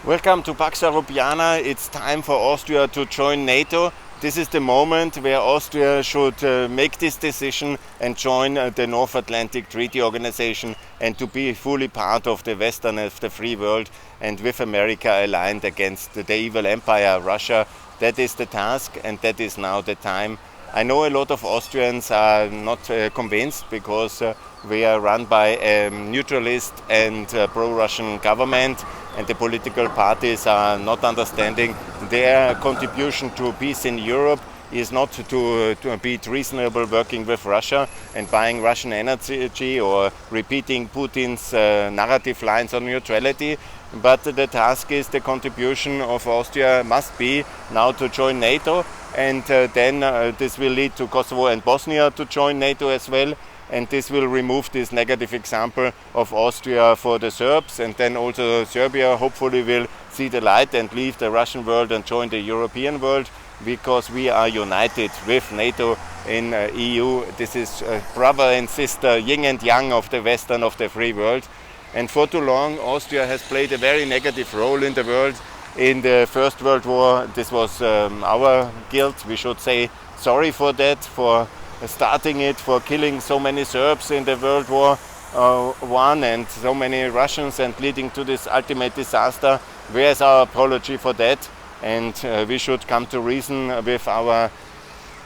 Welcome to Pax Europiana. It's time for Austria to join NATO. This is the moment where Austria should make this decision and join the North Atlantic Treaty Organization and to be fully part of the Western of the free world and with America aligned against the evil empire Russia. That is the task and that is now the time. I know a lot of Austrians are not convinced because we are run by a neutralist and pro-Russian government, and the political parties are not understanding their contribution to peace in Europe is not to be reasonable working with Russia and buying Russian energy or repeating Putin's narrative lines on neutrality. But the task is the contribution of Austria must be now to join NATO, and then this will lead to Kosovo and Bosnia to join NATO as well. And this will remove this negative example of Austria for the Serbs, and then also Serbia hopefully will see the light and leave the Russian world and join the European world, because we are united with NATO in EU. This is brother and sister, yin and yang of the Western of the free world. And for too long Austria has played a very negative role in the world. In the First World War this was our guilt. We should say sorry for that, for starting it, for killing so many Serbs in the World War I and so many Russians and leading to this ultimate disaster. Where is our apology for that? And we should come to reason with our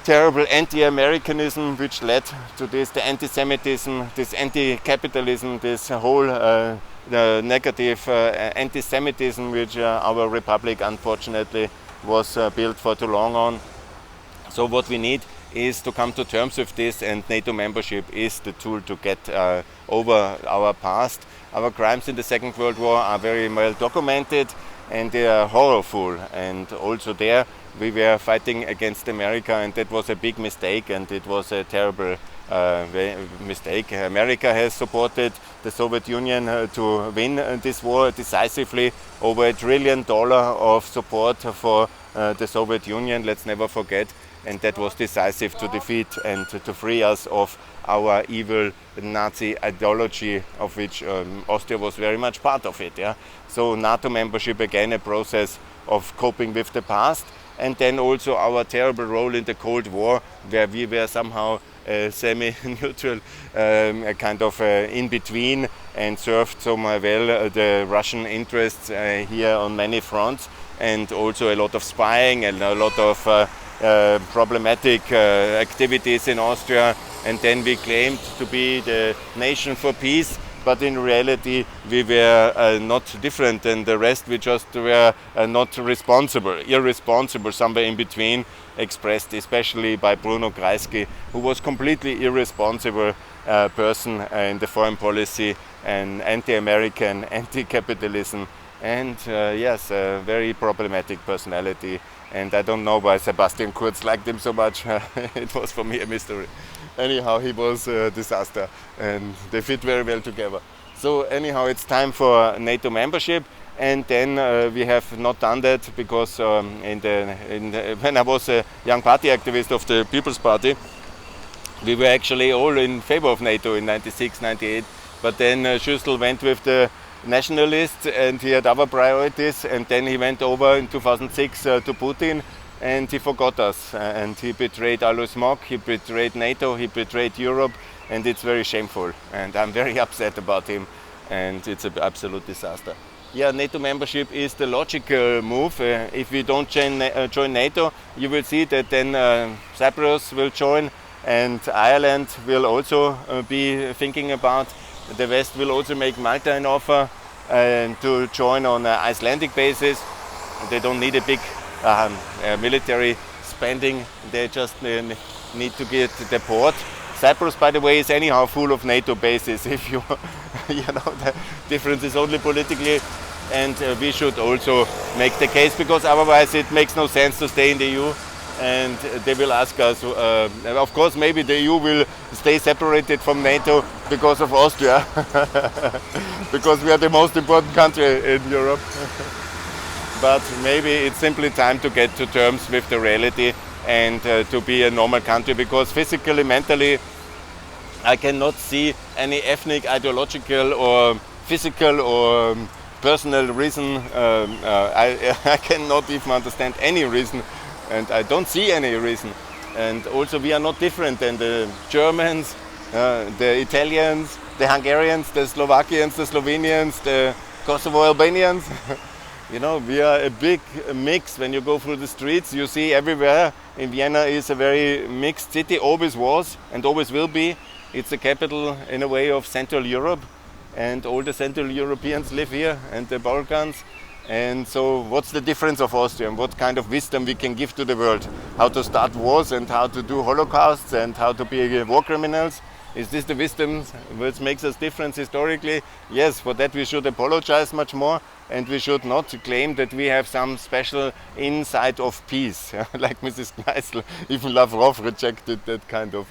terrible anti-Americanism which led to this, the anti-Semitism, this anti-capitalism, this whole negative anti-Semitism which our republic unfortunately was built for too long on. So what we need is to come to terms with this, and NATO membership is the tool to get over our past. Our crimes in the Second World War are very well documented and they are horrible, and also there we were fighting against America, and that was a big mistake, and it was a terrible mistake. America has supported the Soviet Union to win this war decisively, over $1 trillion of support for the Soviet Union, let's never forget, and that was decisive to defeat and to free us of our evil Nazi ideology, of which Austria was very much part of it. Yeah? So NATO membership, again, a process of coping with the past, and then also our terrible role in the Cold War, where we were somehow semi-neutral, kind of in-between, and served so well the Russian interests here on many fronts, and also a lot of spying and a lot of problematic activities in Austria. And then we claimed to be the nation for peace, but in reality we were not different than the rest. We just were not irresponsible, somewhere in between, expressed especially by Bruno Kreisky, who was completely irresponsible person in the foreign policy, an anti-American, anti-capitalism, and yes, a very problematic personality. And I don't know why Sebastian Kurz liked him so much. It was for me a mystery. Anyhow, he was a disaster and they fit very well together. So anyhow, it's time for NATO membership, and then we have not done that because when I was a young party activist of the People's Party, we were actually all in favor of NATO in 96, 98, but then Schüssel went with the nationalists and he had other priorities, and then he went over in 2006 to Putin, and he forgot us, and he betrayed Alois Mock, he betrayed NATO, he betrayed Europe, and it's very shameful, and I'm very upset about him, and it's an absolute disaster. Yeah, NATO membership is the logical move. If we don't join NATO, you will see that then Cyprus will join, and Ireland will also be thinking about. The West will also make Malta an offer to join on an Icelandic basis. They don't need a big military spending, they just need to get the port. Cyprus, by the way, is anyhow full of NATO bases, if you know, the difference is only politically, and we should also make the case, because otherwise it makes no sense to stay in the EU. And they will ask us, of course maybe the EU will stay separated from NATO because of Austria, because we are the most important country in Europe. But maybe it's simply time to get to terms with the reality and to be a normal country, because physically, mentally, I cannot see any ethnic, ideological or physical or personal reason, I cannot even understand any reason, and I don't see any reason. And also we are not different than the Germans, the Italians, the Hungarians, the Slovakians, the Slovenians, the Kosovo Albanians. You know, we are a big mix. When you go through the streets, you see everywhere. In Vienna is a very mixed city, always was and always will be. It's the capital in a way of Central Europe, and all the Central Europeans live here, and the Balkans. And so what's the difference of Austria, and what kind of wisdom we can give to the world? How to start wars and how to do holocausts and how to be war criminals? Is this the wisdom which makes us different historically? Yes, for that we should apologize much more, and we should not claim that we have some special insight of peace, like Mrs. Kneißl. Even Lavrov rejected that kind of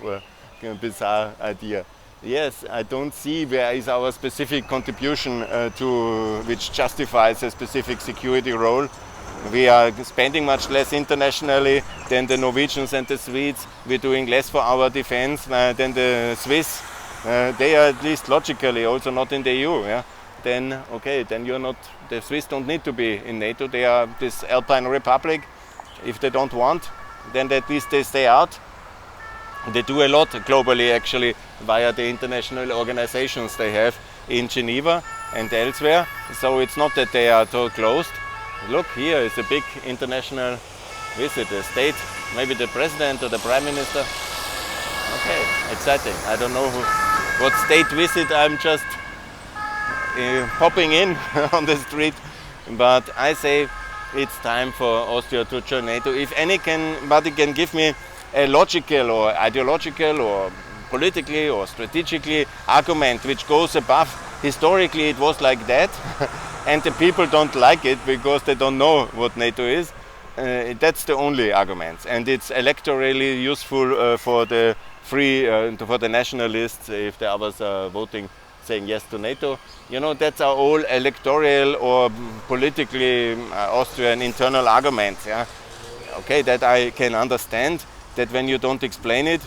bizarre idea. Yes, I don't see where is our specific contribution which justifies a specific security role. We are spending much less internationally than the Norwegians and the Swedes. We're doing less for our defense than the Swiss. They are at least logically also not in the EU. Yeah? Then okay, then you're not. The Swiss don't need to be in NATO. They are this Alpine Republic. If they don't want, then at least they stay out. They do a lot globally, actually, via the international organizations they have in Geneva and elsewhere. So it's not that they are so closed. Look, here is a big international visit, a state, maybe the president or the prime minister. Okay, exciting. I don't know what state visit, I'm just popping in on the street. But I say it's time for Austria to join NATO. If anybody can give me a logical or ideological or politically or strategically argument which goes above, historically it was like that, and the people don't like it because they don't know what NATO is. That's the only argument, and it's electorally useful for the for the nationalists if the others are voting saying yes to NATO. You know, that's our all electoral or politically Austrian internal arguments. Yeah, okay, that I can understand. That when you don't explain it,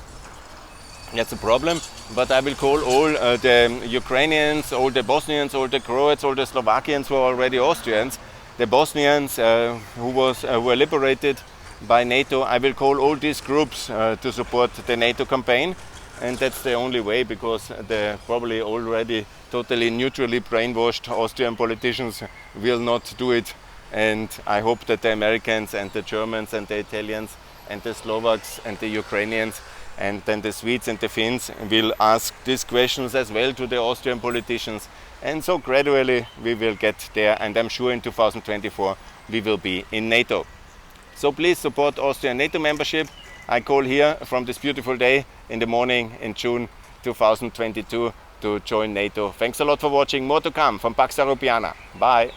that's a problem. But I will call all the Ukrainians, all the Bosnians, all the Croats, all the Slovakians who are already Austrians, the Bosnians who were liberated by NATO. I will call all these groups to support the NATO campaign, and that's the only way, because the probably already totally neutrally brainwashed Austrian politicians will not do it. And I hope that the Americans and the Germans and the Italians and the Slovaks and the Ukrainians and then the Swedes and the Finns will ask these questions as well to the Austrian politicians. And so gradually we will get there, and I'm sure in 2024 we will be in NATO. So please support Austrian NATO membership. I call here from this beautiful day in the morning in June 2022 to join NATO. Thanks a lot for watching. More to come from Pax Europiana. Bye.